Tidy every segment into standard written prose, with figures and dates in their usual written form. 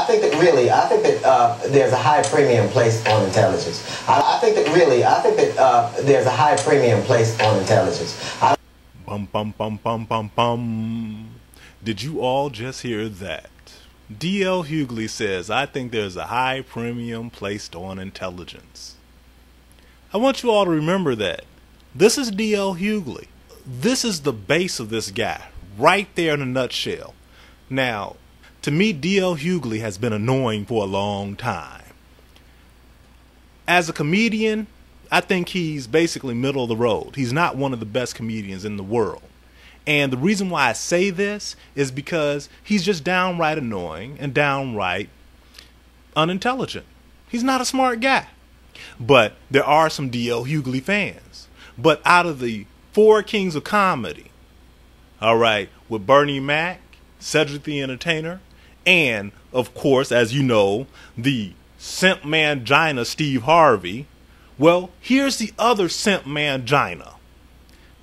I think that there's a high premium placed on intelligence. I think that there's a high premium placed on intelligence. Bum, bum, bum, bum, bum, bum. Did you all just hear that? D.L. Hughley says, I think there's a high premium placed on intelligence. I want you all to remember that. This is D.L. Hughley. This is the base of this guy, right there in a nutshell. Now, to me, D.L. Hughley has been annoying for a long time. As a comedian, I think he's basically middle of the road. He's not one of the best comedians in the world. And the reason why I say this is because he's just downright annoying and downright unintelligent. He's not a smart guy. But there are some D.L. Hughley fans. But out of the four kings of comedy, all right, with Bernie Mac, Cedric the Entertainer, and, of course, as you know, the simp mangina Steve Harvey, well, here's the other simp mangina.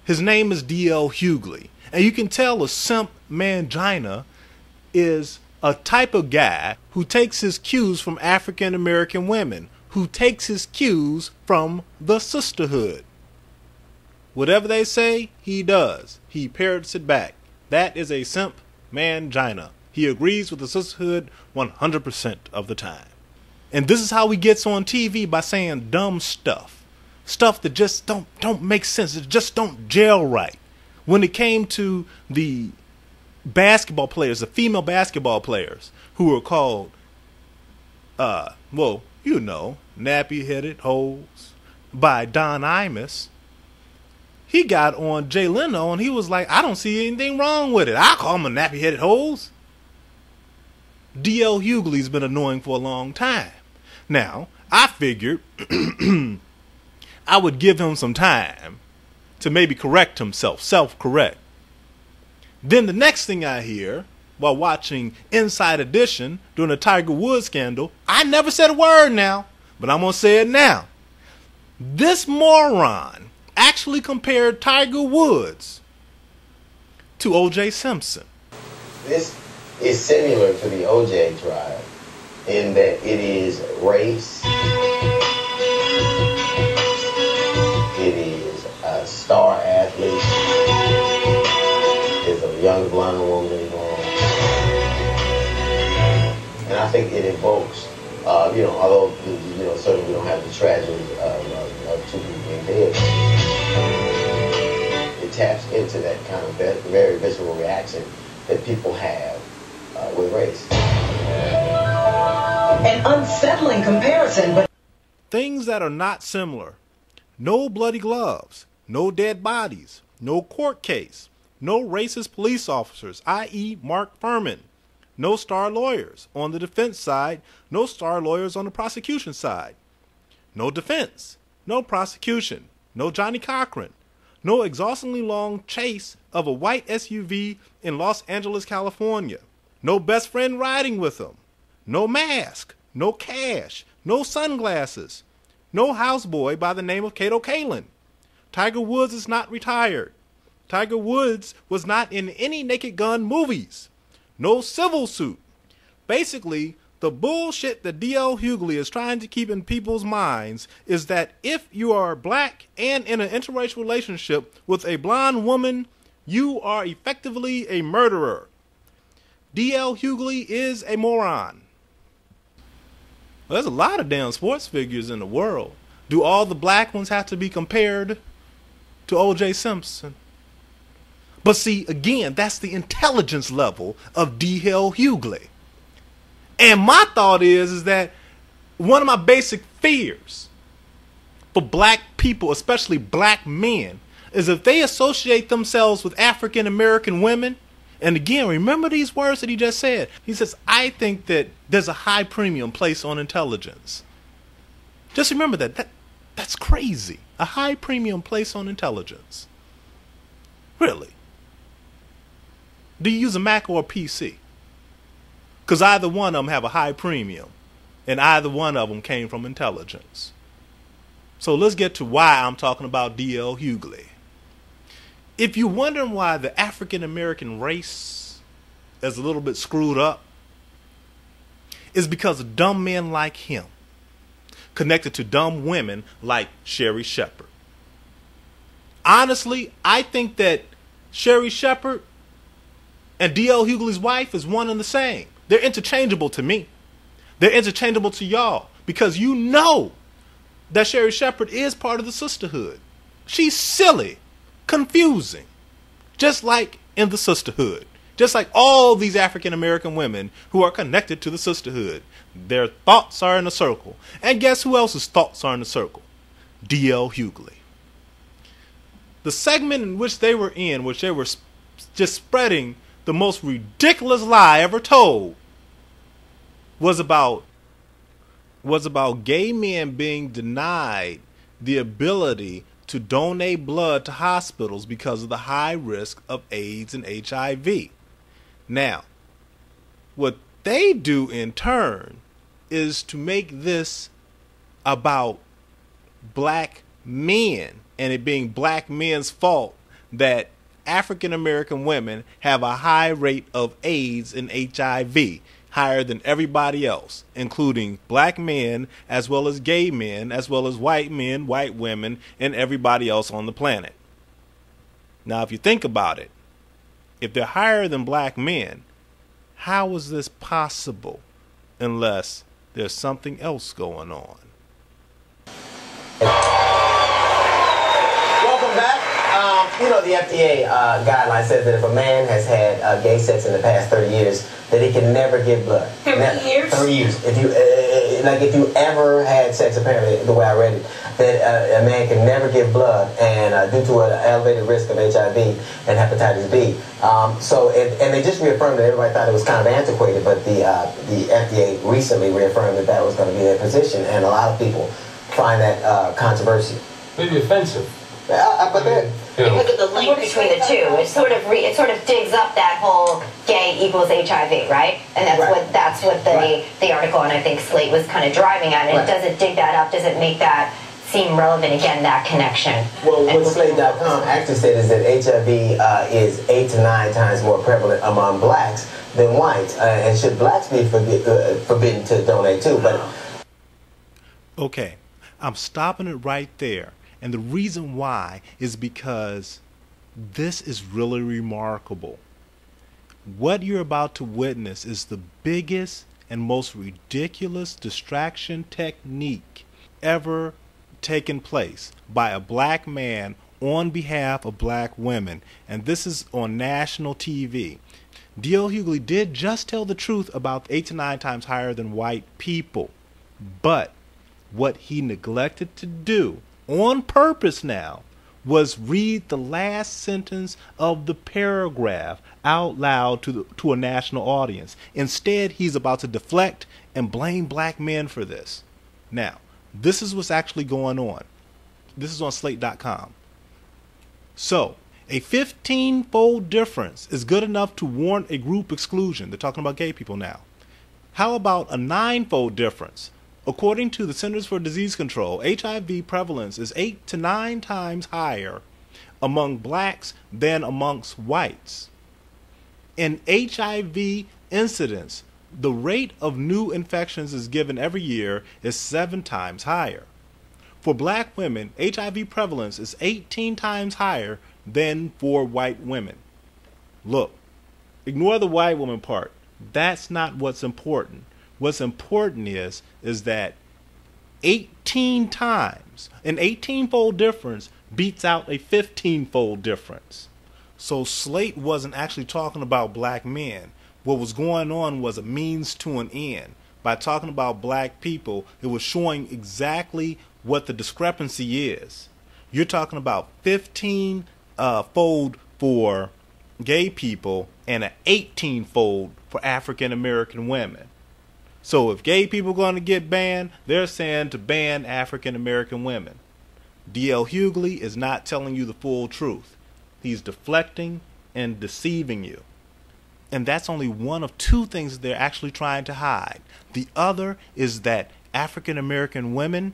His name is D.L. Hughley. And you can tell a simp mangina is a type of guy who takes his cues from African American women, who takes his cues from the sisterhood. Whatever they say, he does. He parrots it back. That is a simp mangina. He agrees with the sisterhood 100% of the time. And this is how he gets on TV, by saying dumb stuff. Stuff that just don't make sense. It just don't gel right. When it came to the basketball players, the female basketball players, who were called, well, you know, nappy-headed hoes by Don Imus, he got on Jay Leno and he was like, I don't see anything wrong with it. I call them a nappy-headed hoes. D.L. Hughley's been annoying for a long time. Now, I figured I would give him some time to maybe correct himself, self-correct. Then the next thing I hear while watching Inside Edition during the Tiger Woods scandal, I never said a word now, but I'm going to say it now. This moron actually compared Tiger Woods to O.J. Simpson. This is similar to the O.J. trial in that it is race, it is a star athlete, it's a young blonde woman involved, and I think it invokes, although certainly we don't have the tragedy of two people being dead, it taps into that kind of very visceral reaction that people have with race. An unsettling comparison, but things that are not similar. No bloody gloves, no dead bodies, no court case, no racist police officers, i.e. Mark Furman, no star lawyers on the defense side, no star lawyers on the prosecution side, no defense, no prosecution, no Johnny Cochran, no exhaustingly long chase of a white SUV in Los Angeles, California, no best friend riding with him, no mask, no cash, no sunglasses, no houseboy by the name of Kato Kalin. Tiger Woods is not retired. Tiger Woods was not in any Naked Gun movies. No civil suit. Basically, the bullshit that D.L. Hughley is trying to keep in people's minds is that if you are black and in an interracial relationship with a blonde woman, you are effectively a murderer. D.L. Hughley is a moron. Well, there's a lot of damn sports figures in the world. Do all the black ones have to be compared to O.J. Simpson? But see, again, that's the intelligence level of D.L. Hughley. And my thought is that one of my basic fears for black people, especially black men, is if they associate themselves with African American women. And again, remember these words that he just said. He says, I think that there's a high premium placed on intelligence. Just remember that. That's crazy. A high premium placed on intelligence. Really? Do you use a Mac or a PC? Because either one of them have a high premium. And either one of them came from intelligence. So let's get to why I'm talking about D.L. Hughley. If you're wondering why the African American race is a little bit screwed up, is because of dumb men like him, connected to dumb women like Sherri Shepard. Honestly, I think that Sherri Shepard and D.L. Hughley's wife is one and the same. They're interchangeable to me. They're interchangeable to y'all because you know that Sherri Shepard is part of the sisterhood. She's silly, confusing, just like in the sisterhood. Just like all these African American women who are connected to the sisterhood. Their thoughts are in a circle. And guess who else's thoughts are in a circle? D.L. Hughley. The segment in which they were in, which they were just spreading the most ridiculous lie ever told, was about gay men being denied the ability to donate blood to hospitals because of the high risk of AIDS and HIV. Now, what they do in turn is to make this about black men and it being black men's fault that African American women have a high rate of AIDS and HIV, higher than everybody else, including black men as well as gay men, as well as white men, white women, and everybody else on the planet. Now, if you think about it, if they're higher than black men, how is this possible unless there's something else going on? Welcome back. You know, the FDA guideline says that if a man has had gay sex in the past 30 years, that he can never give blood. 30 years? 30 years. If you ever had sex, apparently, the way I read it, that a man can never give blood, and due to an elevated risk of HIV and hepatitis B. And they just reaffirmed that. Everybody thought it was kind of antiquated, but the FDA recently reaffirmed that that was going to be their position, and a lot of people find that controversial. Maybe offensive. But then, You look at the link between the two. It sort of digs up that whole gay equals HIV, right? And that's what the article, and I think Slate was kind of driving at. And does it dig that up? Does it make that seem relevant again? That connection. Well, what Slate.com actually said is that HIV is 8 to 9 times more prevalent among blacks than whites, and should blacks be forbidden to donate too? But okay, I'm stopping it right there. And the reason why is because this is really remarkable. What you're about to witness is the biggest and most ridiculous distraction technique ever taken place by a black man on behalf of black women. And this is on national TV. D.L. Hughley did just tell the truth about 8 to 9 times higher than white people. But what he neglected to do on purpose now was read the last sentence of the paragraph out loud to a national audience. Instead, he's about to deflect and blame black men for this. Now, this is what's actually going on. This is on Slate.com. So, a 15-fold difference is good enough to warrant a group exclusion. They're talking about gay people now. How about a 9-fold difference? According to the Centers for Disease Control, HIV prevalence is 8 to 9 times higher among blacks than amongst whites. In HIV incidence, the rate of new infections is given every year is 7 times higher. For black women, HIV prevalence is 18 times higher than for white women. Look, ignore the white woman part. That's not what's important. What's important is that 18 times, an 18-fold difference beats out a 15-fold difference. So Slate wasn't actually talking about black men. What was going on was a means to an end. By talking about black people, it was showing exactly what the discrepancy is. You're talking about 15-fold for gay people and an 18-fold for African American women. So if gay people are going to get banned, they're saying to ban African American women. D.L. Hughley is not telling you the full truth. He's deflecting and deceiving you. And that's only one of 2 things they're actually trying to hide. The other is that African American women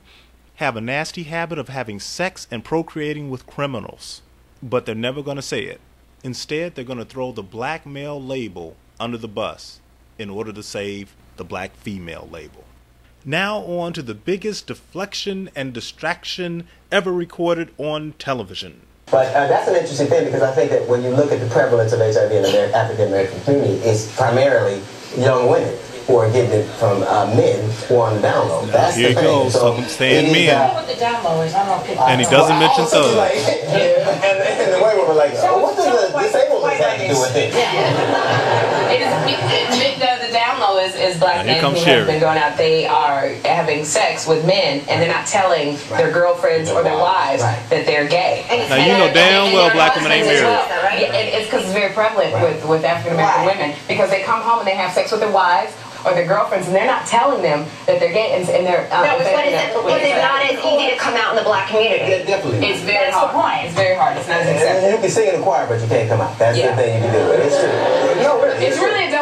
have a nasty habit of having sex and procreating with criminals. But they're never going to say it. Instead, they're going to throw the black male label under the bus in order to save the black female label. Now on to the biggest deflection and distraction ever recorded on television. But that's an interesting thing, because I think that when you look at the prevalence of HIV in the African American community, it's primarily young women who are getting it from men who are on the down low. That's Here the thing. you go, some saying men. What the down low is, I'm gonna pick And he doesn't mention thugs. Like, and the white women were like, what does the disabled have to do with it? The down low is black men who have been going out. They are having sex with men, and they're not telling their girlfriends or their wives that they're gay. Now you know damn well black women ain't married. Yeah, it's because it's very prevalent with African American women, because they come home and they have sex with their wives or their girlfriends, and they're not telling them that they're gay, and they're. But it's not as easy to come out in the black community. Yeah, definitely. It's very hard. It's very hard. It's not as acceptable. You can sing in the choir, but you can't come out. That's the thing you can do. It's true. No, really. It's really a